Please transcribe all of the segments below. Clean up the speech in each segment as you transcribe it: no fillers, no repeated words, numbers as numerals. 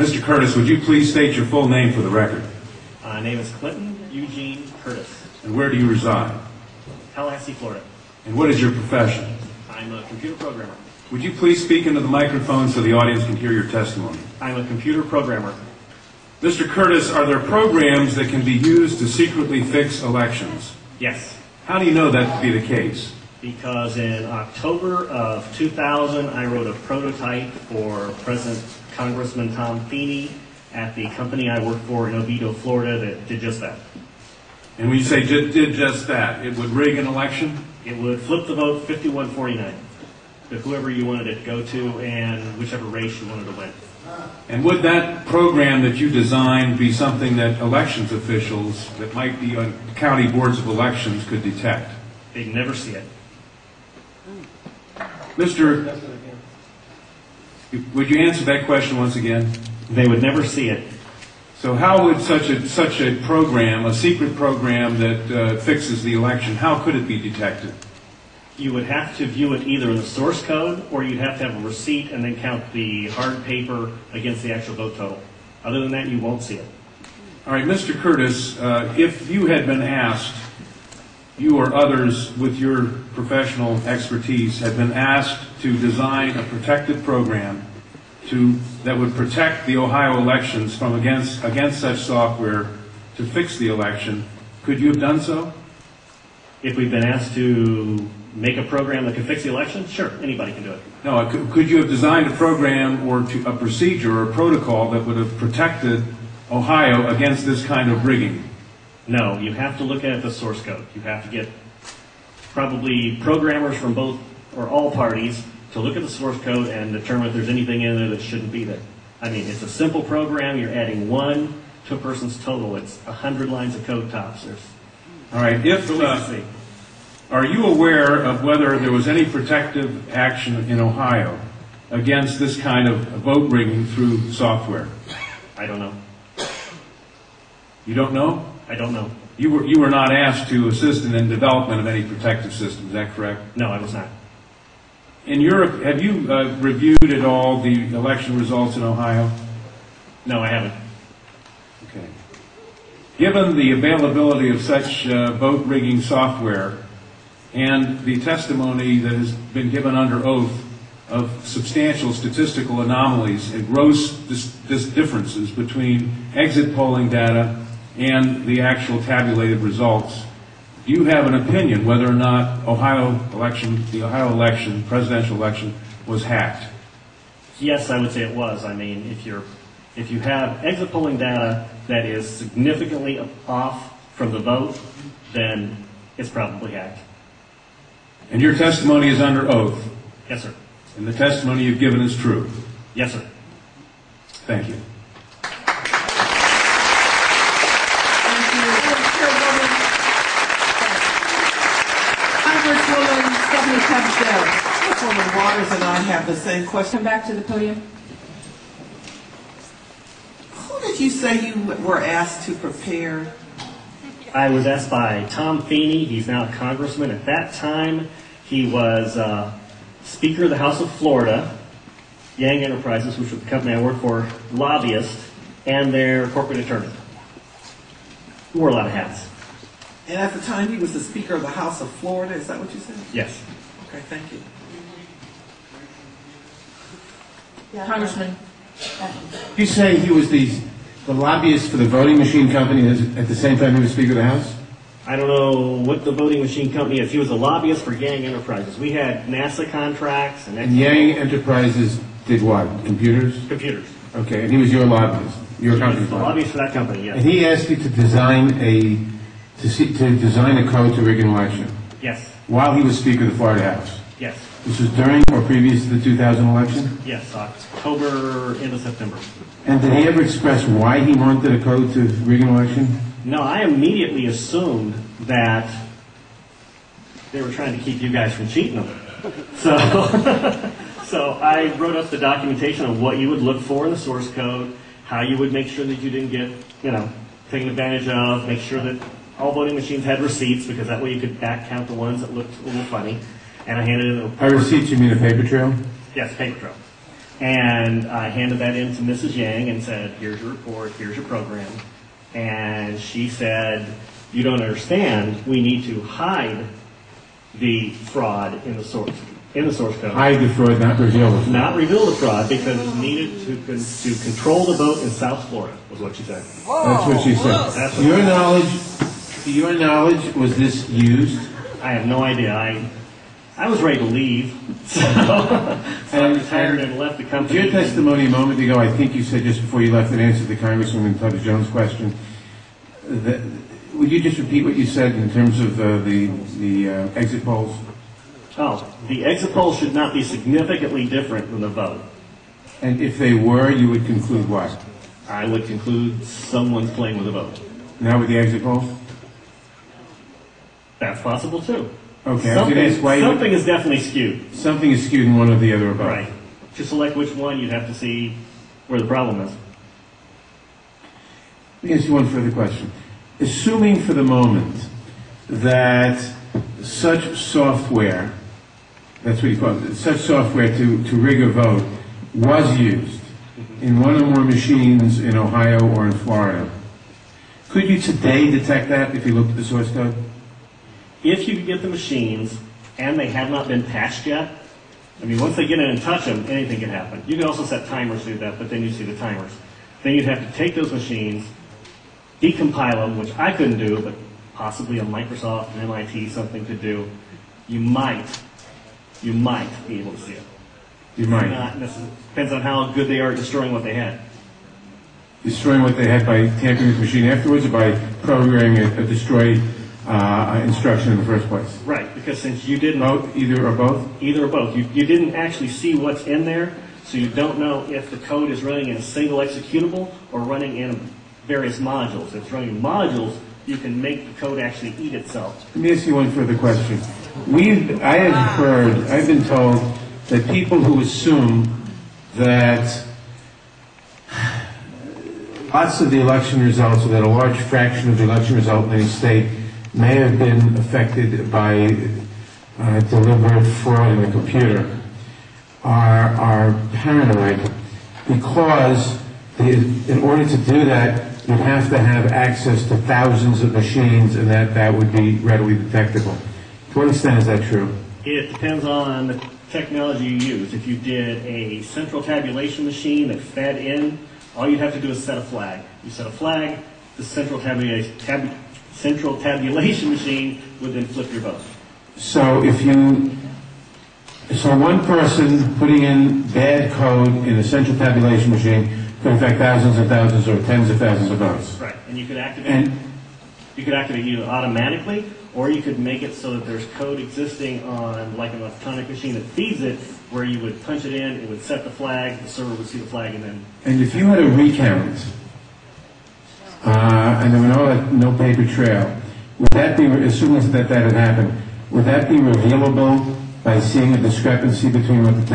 Mr. Curtis, would you please state your full name for the record? My name is Clinton Eugene Curtis. And where do you reside? Tallahassee, Florida. And what is your profession? I'm a computer programmer. Would you please speak into the microphone so the audience can hear your testimony? I'm a computer programmer. Mr. Curtis, are there programs that can be used to secretly fix elections? Yes. How do you know that to be the case? Because in October of 2000, I wrote a prototype for President Congressman Tom Feeney at the company I work for in Oviedo, Florida, that did just that. And when you say did just that, it would rig an election? It would flip the vote 51-49 to whoever you wanted it to go to and whichever race you wanted to win. And would that program that you designed be something that elections officials that might be on county boards of elections could detect? They'd never see it. Mr. Would you answer that question once again? They would never see it. So how would such a program, a secret program that fixes the election, how could it be detected? You would have to view it either in the source code, or you'd have to have a receipt and then count the hard paper against the actual vote total. Other than that, you won't see it. All right, Mr. Curtis, if you had been asked, you or others with your professional expertise had been asked to design a protected program that would protect the Ohio elections from against such software to fix the election, could you have done so? If we've been asked to make a program that can fix the election, sure, anybody can do it. No, could you have designed a program or a procedure or a protocol that would have protected Ohio against this kind of rigging? No, you have to look at the source code. You have to get probably programmers from both or all parties to look at the source code and determine if there's anything in there that shouldn't be there. I mean, it's a simple program. You're adding 1 to a person's total. It's 100 lines of code tops. All right. Are you aware of whether there was any protective action in Ohio against this kind of vote rigging through software? I don't know. You don't know? I don't know. You were not asked to assist in the development of any protective system, is that correct? No, I was not. In Europe, have you reviewed at all the election results in Ohio? No, I haven't. Okay. Given the availability of such vote rigging software and the testimony that has been given under oath of substantial statistical anomalies and gross differences between exit polling data and the actual tabulated results, do you have an opinion whether or not the Ohio election, presidential election, was hacked? Yes, I would say it was. I mean, if you have exit polling data that is significantly off from the vote, then it's probably hacked. And your testimony is under oath? Yes, sir. And the testimony you've given is true? Yes, sir. Thank you. Councilwoman Waters and I have the same question. Come back to the podium. Who did you say you were asked to prepare? I was asked by Tom Feeney. He's now a congressman. At that time, he was Speaker of the House of Florida, Yang Enterprises, which was the company I work for, lobbyist, and their corporate attorney. He wore a lot of hats. And at the time, he was the Speaker of the House of Florida. Is that what you said? Yes. Okay, thank you. Congressman. You say he was the lobbyist for the voting machine company at the same time he was Speaker of the House? I don't know what the voting machine company is. He was a lobbyist for Yang Enterprises. We had NASA contracts and Yang Enterprises did what? Computers? Computers. Okay, and he was your lobbyist, your company's The lobbyist for that company, yes. And he asked you to design a code to rig an election. Yes. While he was Speaker of the Florida House. Yes. This was during or previous to the 2000 election? Yes, October into September. And did he ever express why he wanted a code to rig an election? No, I immediately assumed that they were trying to keep you guys from cheating them. So, so I wrote up the documentation of what you would look for in the source code, how you would make sure that you didn't get, taken advantage of, make sure that all voting machines had receipts, because that way you could back count the ones that looked a little funny. And I handed it over. By receipts, you mean a paper trail? Yes, paper trail. And I handed that in to Mrs. Yang and said, here's your report, here's your program. And she said, you don't understand, we need to hide the fraud in the source code. Hide the fraud, not reveal the fraud. Not reveal the fraud because it's needed to control the vote in South Florida, was what she said. That's what she said. That's To your knowledge, was this used? I have no idea. I was ready to leave, so I retired and left the company. Your testimony a moment ago, I think you said just before you left in answer to Congresswoman Tubbs Jones' question, would you just repeat what you said in terms of the exit polls? Oh, the exit polls should not be significantly different than the vote. And if they were, you would conclude what? I would conclude someone's playing with the vote. Now with the exit polls? That's possible too. Okay, I was going to ask why something is definitely skewed. Something is skewed in one or the other or both. Right. To select which one, you'd have to see where the problem is. Let me ask you one further question. Assuming for the moment that such software, that's what you call it, such software to rig a vote was used in one or more machines in Ohio or in Florida, could you today detect that if you looked at the source code? If you could get the machines and they have not been patched yet, I mean, once they get in and touch them, anything can happen. You can also set timers to do that, but then you see the timers. Then you'd have to take those machines, decompile them, which I couldn't do, but possibly a Microsoft, an MIT, something could do. You might be able to see it. You might. Not necessarily. Depends on how good they are at destroying what they had. Destroying what they had by tampering with the machine afterwards, or by programming a destroy instruction in the first place? Right, because since you didn't... Both, either or both? Either or both. You didn't actually see what's in there, so you don't know if the code is running in a single executable or running in various modules. If it's running in modules, you can make the code actually eat itself. Let me ask you one further question. I've been told that people who assume that lots of the election results, or that a large fraction of the election result in any state may have been affected by deliberate fraud in the computer, are paranoid, because in order to do that, you'd have to have access to thousands of machines, and that would be readily detectable. To what extent is that true? It depends on the technology you use. If you did a central tabulation machine that fed in, all you'd have to do is set a flag. You set a flag, the central tabulation machine would then flip your vote. So one person putting in bad code in a central tabulation machine could affect thousands and thousands or tens of thousands of votes. Right, and you could activate either automatically, or you could make it so that there's code existing on like an electronic machine that feeds it, where you would punch it in, it would set the flag, the server would see the flag, and then... And if you had a recount, and there were no paper trail, would that be, assuming that had happened, would that be revealable by seeing a discrepancy between what the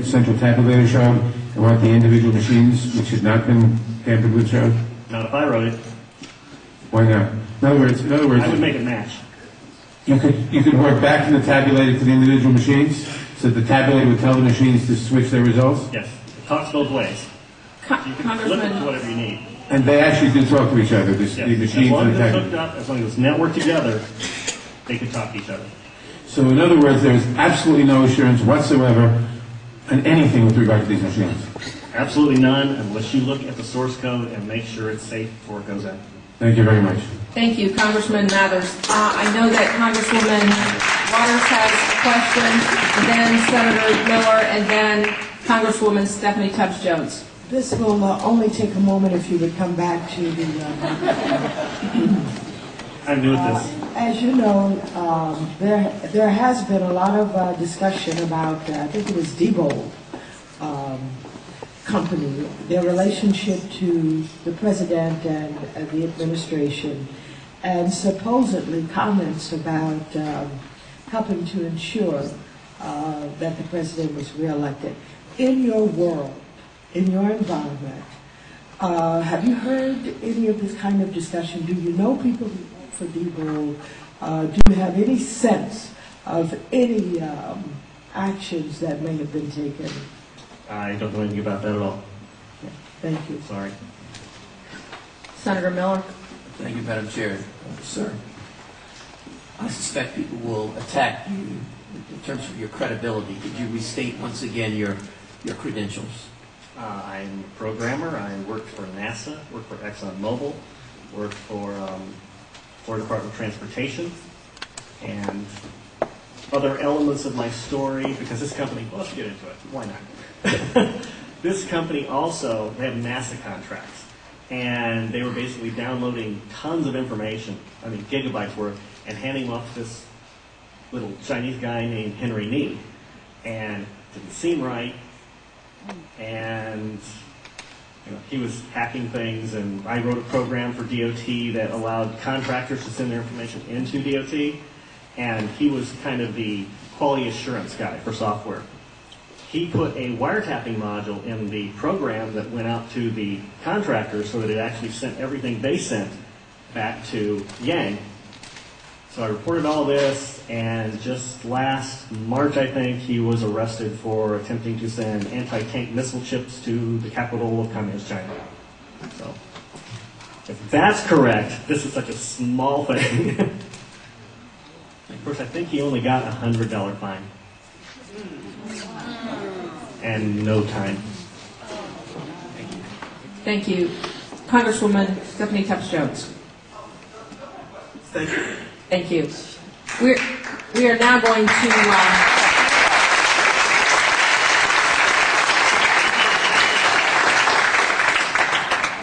central tabulator showed and what the individual machines, which had not been tampered with, showed? Not if I wrote it. Why not? In other words, I would make it match. You could work back from the tabulator to the individual machines, so that the tabulator would tell the machines to switch their results? Yes, it talks both ways. You can flip it to whatever you need. And they actually do talk to each other, the Yes. machines As long and the as it's tabulator. hooked up, as long as it's networked together, they can talk to each other. So in other words, there's absolutely no assurance whatsoever on anything with regard to these machines. Absolutely none, unless you look at the source code and make sure it's safe before it goes in. Thank you very much. Thank you, Congressman Mathers. I know that Congresswoman Waters has a question, then Senator Miller, and then Congresswoman Stephanie Tubbs Jones. This will only take a moment if you would come back to the I'm new at this. as you know, there has been a lot of discussion about, I think it was Diebold company, their relationship to the president and the administration, and supposedly comments about helping to ensure that the president was reelected. In your world, in your environment, have you heard any of this kind of discussion? Do you know people who vote for Diebold? Do you have any sense of any actions that may have been taken? I don't know anything about that at all. Thank you. Sorry. Senator Miller. Thank you, Madam Chair. Sir, I suspect people will attack you in terms of your credibility. Could you restate once again your credentials? I'm a programmer. I worked for NASA, worked for ExxonMobil, worked for Florida Department of Transportation, and other elements of my story, because this company, well, let's get into it. Why not? This company also, they have NASA contracts, and they were basically downloading tons of information, I mean gigabytes worth, and handing them off to this little Chinese guy named Henry Nee. And it didn't seem right, and he was hacking things, and I wrote a program for DOT that allowed contractors to send their information into DOT, and he was kind of the quality assurance guy for software. He put a wiretapping module in the program that went out to the contractors so that it actually sent everything they sent back to Yang. So I reported all this, and just last March, I think, he was arrested for attempting to send anti-tank missile chips to the capital of Communist China. So, if that's correct, this is such a small thing. Of course, I think he only got a $100 fine. And no time. Thank you. Congresswoman Stephanie Tubbs-Jones. Thank you. Thank you. We are now going to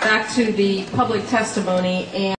back to the public testimony. And